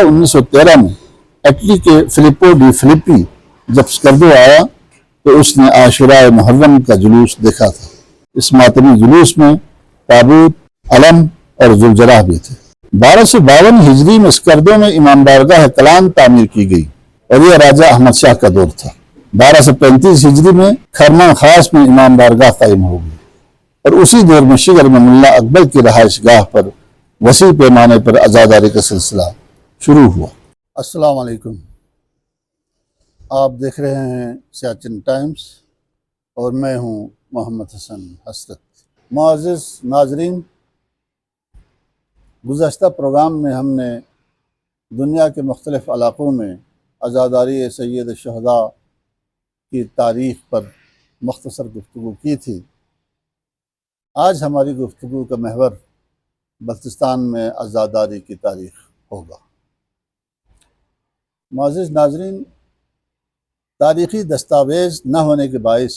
1913 میں اٹلی کے فلپو ڈی فلپی جب اسکردو آیا تو اس نے عاشورہ محرم کا جلوس دیکھا تھا۔ اس ماتمی جلوس میں تابوت، علم اور زلزلہ بھی تھے۔ 1252 ہجری میں اسکردو میں امام بارگاہ کلان تعمیر کی گئی اور یہ راجہ احمد شاہ کا دور تھا۔ 1235 ہجری میں کھرمان خاص میں امام بارگاہ قائم ہو گئی اور اسی دور میں شگر میں ملا اکبر کی رہائش گاہ پر وسیع پیمانے پر عزاداری کا سلسلہ شروع ہوا۔ السلام علیکم، آپ دیکھ رہے ہیں سیاچن ٹائمز اور میں ہوں محمد حسن حسرت۔ معزز ناظرین، گزشتہ پروگرام میں ہم نے دنیا کے مختلف علاقوں میں عزاداری سید الشہداء کی تاریخ پر مختصر گفتگو کی تھی۔ آج ہماری گفتگو کا محور بلتستان میں عزاداری کی تاریخ ہوگا۔ معزز ناظرین، تاریخی دستاویز نہ ہونے کے باعث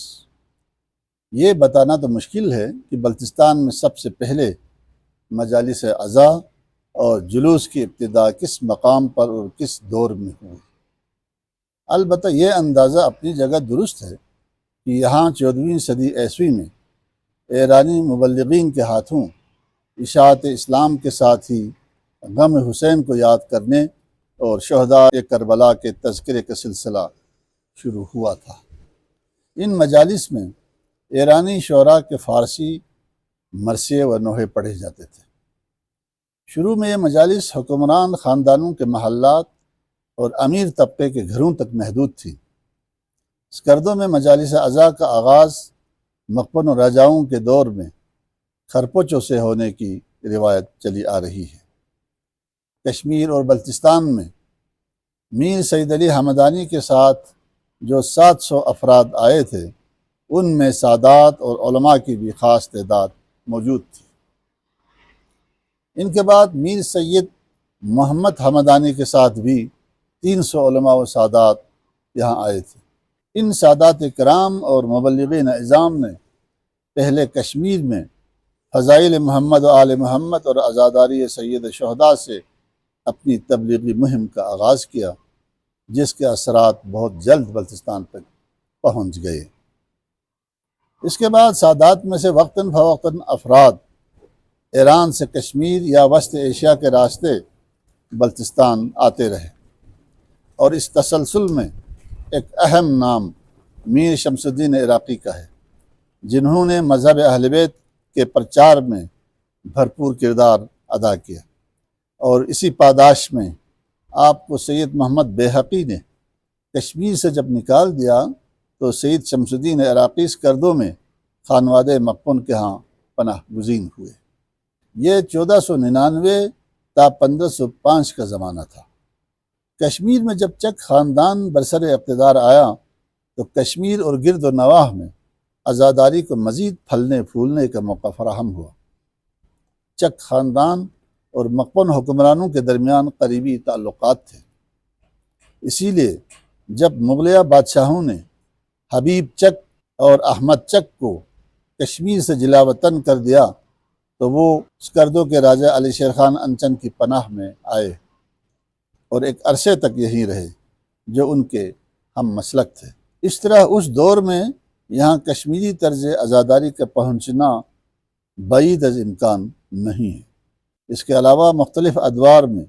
یہ بتانا تو مشکل ہے کہ بلتستان میں سب سے پہلے مجالس عزا اور جلوس کی ابتدا کس مقام پر اور کس دور میں ہوئی۔ البتہ یہ اندازہ اپنی جگہ درست ہے کہ یہاں 14ویں صدی عیسوی میں ایرانی مبلغین کے ہاتھوں اشاعت اسلام کے ساتھ ہی غم حسین کو یاد کرنے اور شہداء کربلا کے تذکرے کا سلسلہ شروع ہوا تھا۔ ان مجالس میں ایرانی شعراء کے فارسی مرثیے و نوحے پڑھے جاتے تھے۔ شروع میں یہ مجالس حکمران خاندانوں کے محلات اور امیر طبقے کے گھروں تک محدود تھی۔ اسکردو میں مجالس عزا کا آغاز مقپن و راجاؤں کے دور میں خرپوچوں سے ہونے کی روایت چلی آ رہی ہے۔ کشمیر اور بلتستان میں میر سید علی ہمدانی کے ساتھ جو 700 افراد آئے تھے، ان میں سادات اور علماء کی بھی خاص تعداد موجود تھی۔ ان کے بعد میر سید محمد ہمدانی کے ساتھ بھی 300 علماء و سادات یہاں آئے تھے۔ ان سادات کرام اور مبلغین اعظام نے پہلے کشمیر میں فضائل محمد و آل محمد اور عزاداری سید شہداء سے اپنی تبلیغی مہم کا آغاز کیا، جس کے اثرات بہت جلد بلتستان تک پہنچ گئے۔ اس کے بعد سادات میں سے وقتاً فوقتاً افراد ایران سے کشمیر یا وسط ایشیا کے راستے بلتستان آتے رہے، اور اس تسلسل میں ایک اہم نام میر شمس الدین عراقی کا ہے، جنہوں نے مذہب اہل بیت کے پرچار میں بھرپور کردار ادا کیا، اور اسی پاداش میں آپ کو سید محمد بیہقی نے کشمیر سے جب نکال دیا تو سید شمس الدین عراقی اسکردو میں خانوادہ مقپن کے ہاں پناہ گزین ہوئے۔ یہ 1499 تا 1505 کا زمانہ تھا۔ کشمیر میں جب چک خاندان برسر اقتدار آیا تو کشمیر اور گرد و نواح میں عزاداری کو مزید پھلنے پھولنے کا موقع فراہم ہوا۔ چک خاندان اور مقپن حکمرانوں کے درمیان قریبی تعلقات تھے، اسی لیے جب مغلیہ بادشاہوں نے حبیب چک اور احمد چک کو کشمیر سے جلا وطن کر دیا تو وہ اسکردو کے راجہ علی شیر خان انچن کی پناہ میں آئے اور ایک عرصے تک یہیں رہے، جو ان کے ہم مسلک تھے۔ اس طرح اس دور میں یہاں کشمیری طرز عزاداری کا پہنچنا بعید از امکان نہیں ہے۔ اس کے علاوہ مختلف ادوار میں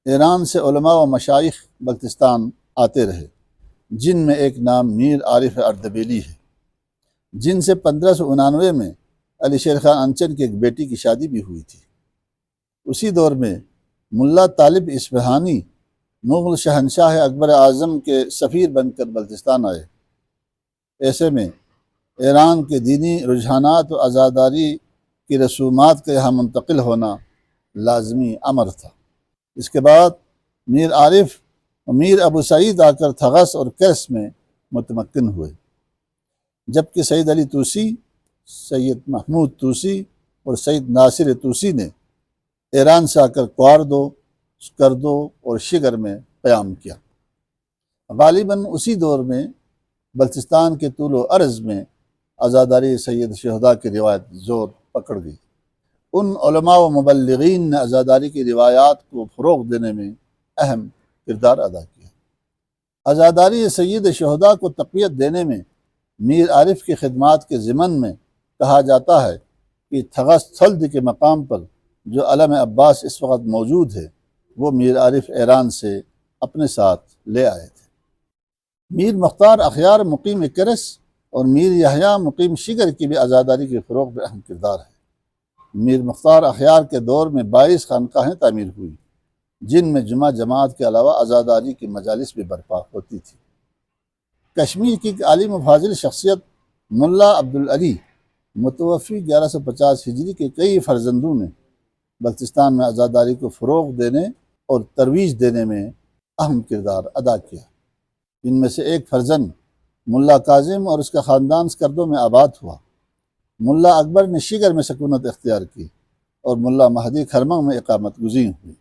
ایران سے علماء و مشائخ بلتستان آتے رہے، جن میں ایک نام میر عارف اردبیلی ہے، جن سے 1599 میں علی شیر خان انچن کی ایک بیٹی کی شادی بھی ہوئی تھی۔ اسی دور میں ملا طالب اصفہانی مغل شہنشاہ اکبر اعظم کے سفیر بن کر بلتستان آئے۔ ایسے میں ایران کے دینی رجحانات و عزاداری کی رسومات کا یہاں منتقل ہونا لازمی امر تھا۔ اس کے بعد میر عارف و میر ابو سعید آ کر تھغس اور کرس میں متمکن ہوئے، جبکہ سید علی طوسی، سید محمود طوسی اور سید ناصر طوسی نے ایران سے آ کر کواردو، اسکردو اور شگر میں قیام کیا۔ غالباً اسی دور میں بلتستان کے طول و عرض میں عزاداری سید شہداء کی روایت زور پکڑ گئی۔ ان علماء و مبلغین نے عزاداری کی روایات کو فروغ دینے میں اہم کردار ادا کیا۔ عزاداری سید شہداء کو تقویت دینے میں میر عارف کی خدمات کے ضمن میں کہا جاتا ہے کہ تھغس تھلد کے مقام پر جو علم عباس اس وقت موجود ہے وہ میر عارف ایران سے اپنے ساتھ لے آئے تھے۔ میر مختار اخیار مقیم کرس اور میر یحییٰ مقیم شگر کی بھی عزاداری کے فروغ میں اہم کردار ہے۔ میر مختار اخیار کے دور میں 22 خانقاہیں تعمیر ہوئی جن میں جمعہ جماعت کے علاوہ عزاداری کی مجالس بھی برپا ہوتی تھی۔ کشمیر کی ایک عالم و فاضل شخصیت ملا عبدالعلی متوفی 1150 ہجری کے کئی فرزندوں نے بلتستان میں عزاداری کو فروغ دینے اور ترویج دینے میں اہم کردار ادا کیا۔ ان میں سے ایک فرزند ملا کاظم اور اس کا خاندان اسکردو میں آباد ہوا۔ ملا اکبر نے شگر میں سکونت اختیار کی اور ملا مہدی کھرمہ میں اقامت گزین ہوئی۔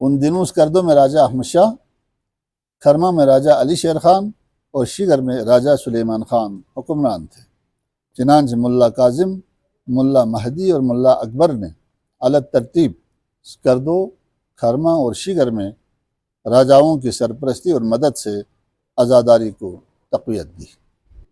ان دنوں اسکردو میں راجہ احمد شاہ، کھرمہ میں راجہ علی شیر خان اور شگر میں راجہ سلیمان خان حکمران تھے۔ چنانچہ ملا کاظم، ملا مہدی اور ملا اکبر نے علی ترتیب اسکردو، کھرمہ اور شگر میں راجاؤں کی سرپرستی اور مدد سے عزاداری کو تقویت دی۔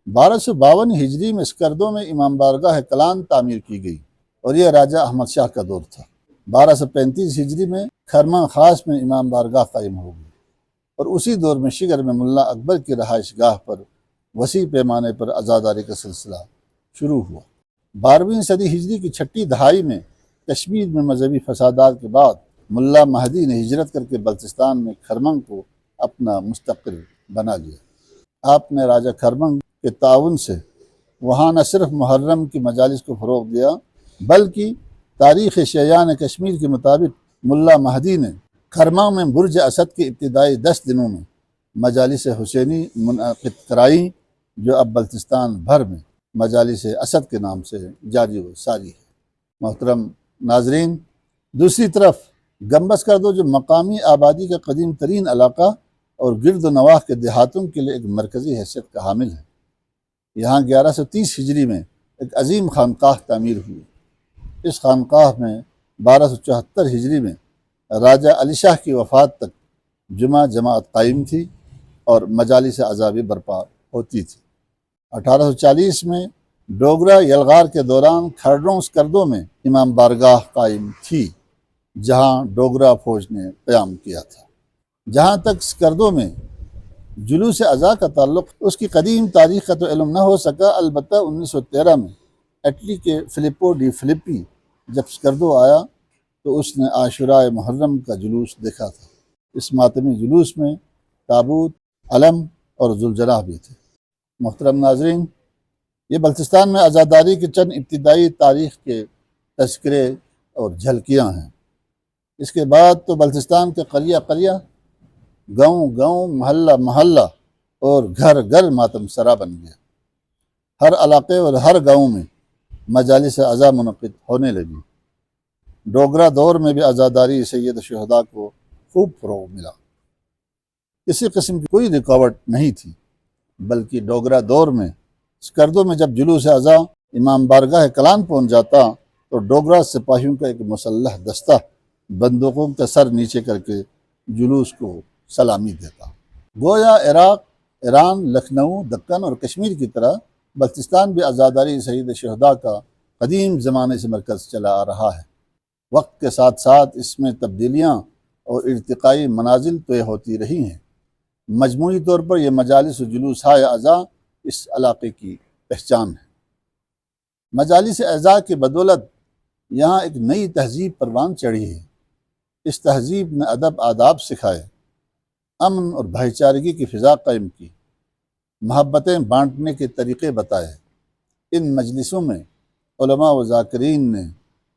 1252 ہجری میں اسکردو میں امام بارگاہ کلان تعمیر کی گئی اور یہ راجہ احمد شاہ کا دور تھا۔ 1235 ہجری میں کھرمہ خاص میں امام بارگاہ قائم ہو گئی اور اسی دور میں شگر میں ملا اکبر کی رہائش گاہ پر وسیع پیمانے پر عزاداری کا سلسلہ شروع ہوا۔ 12ویں صدی ہجری کی چھٹی دہائی میں کشمیر میں مذہبی فسادات کے بعد ملا مہدی نے ہجرت کر کے بلتستان میں کھرمنگ کو اپنا مستقل بنا لیا۔ آپ نے راجہ کھرمنگ کے تعاون سے وہاں نہ صرف محرم کی مجالس کو فروغ دیا بلکہ تاریخ شیعان کشمیر کے مطابق ملا مہدی نے کھرمنگ میں برج اسد کے ابتدائی 10 دنوں میں مجالس حسینی منعقد کرائی جو اب بلتستان بھر میں مجالس اسد کے نام سے جاری و ساری ہے۔ محترم ناظرین، دوسری طرف گنبد اسکردو جو مقامی آبادی کا قدیم ترین علاقہ اور گرد و نواح کے دیہاتوں کے لیے ایک مرکزی حیثیت کا حامل ہے، یہاں 1130 ہجری میں ایک عظیم خانقاہ تعمیر ہوئی۔ اس خانقاہ میں 1274 ہجری میں راجہ علی شاہ کی وفات تک جمعہ جماعت قائم تھی اور مجالس عزا بھی برپا ہوتی تھی۔ 1840 میں ڈوگرہ یلغار کے دوران کھرڈوں اسکردو میں امام بارگاہ قائم تھی جہاں ڈوگرہ فوج نے قیام کیا تھا۔ جہاں تک اسکردو میں جلوس عزا کا تعلق، اس کی قدیم تاریخ کا تو علم نہ ہو سکا، البتہ 1913 میں اٹلی کے فلپو ڈی فلپی جب اسکردو آیا تو اس نے عاشورائے محرم کا جلوس دیکھا تھا۔ اس ماتمی جلوس میں تابوت، علم اور ذوالجناح بھی تھے۔ محترم ناظرین، یہ بلتستان میں عزاداری کی چند ابتدائی تاریخ کے تذکرے اور جھلکیاں ہیں۔ اس کے بعد تو بلتستان کے قریہ قریہ، گاؤں گاؤں، محلہ محلہ اور گھر گھر ماتم سرا بن گیا۔ ہر علاقے اور ہر گاؤں میں مجالس عزا منعقد ہونے لگی۔ ڈوگرہ دور میں بھی عزاداری سید شہداء کو خوب فروغ ملا۔ کسی قسم کی کوئی رکاوٹ نہیں تھی، بلکہ ڈوگرہ دور میں اسکردو میں جب جلوس عزا امام بارگاہ کلان پہنچ جاتا تو ڈوگرہ سپاہیوں کا ایک مسلح دستہ بندوقوں کا سر نیچے کر کے جلوس کو سلامی دیتا۔ گویا عراق، ایران، لکھنؤ، دکن اور کشمیر کی طرح بلتستان بھی عزاداری سید شہداء کا قدیم زمانے سے مرکز چلا آ رہا ہے۔ وقت کے ساتھ ساتھ اس میں تبدیلیاں اور ارتقائی منازل طے ہوتی رہی ہیں۔ مجموعی طور پر یہ مجالس و جلوس ہائے عزا اس علاقے کی پہچان ہے۔ مجالس عزا کی بدولت یہاں ایک نئی تہذیب پروان چڑھی ہے۔ اس تہذیب نے ادب آداب سکھائے، امن اور بھائی چارگی کی فضا قائم کی، محبتیں بانٹنے کے طریقے بتائے۔ ان مجلسوں میں علماء و ذاکرین نے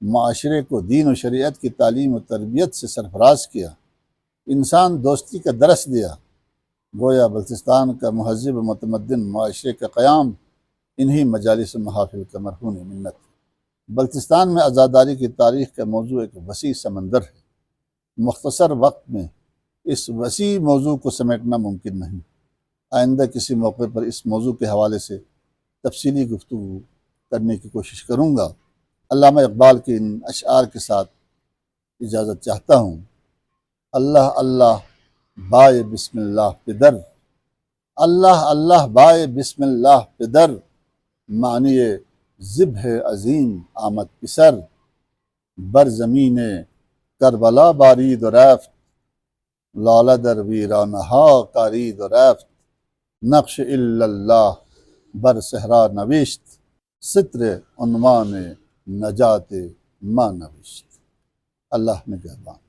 معاشرے کو دین و شریعت کی تعلیم و تربیت سے سرفراز کیا، انسان دوستی کا درس دیا۔ گویا بلتستان کا مہذب و متمدن معاشرے کا قیام انہی مجالس و محافل کا مرہون منت ہے۔ بلتستان میں عزاداری کی تاریخ کا موضوع ایک وسیع سمندر ہے۔ مختصر وقت میں اس وسیع موضوع کو سمیٹنا ممکن نہیں۔ آئندہ کسی موقع پر اس موضوع کے حوالے سے تفصیلی گفتگو کرنے کی کوشش کروں گا۔ علامہ اقبال کے ان اشعار کے ساتھ اجازت چاہتا ہوں۔ اللہ اللہ بائے بسم اللہ پہ در، اللہ اللہ بائے بسم اللہ پہ در، معنی ذبح عظیم آمد پسر، بر زمین کربلا بارید و رفت، لاله در ویرانه ها کارید و رفت، نقش الا اللہ بر صحرا نوشت، ستر عنوان نجات ما نوشت۔ اللہ نگہبان۔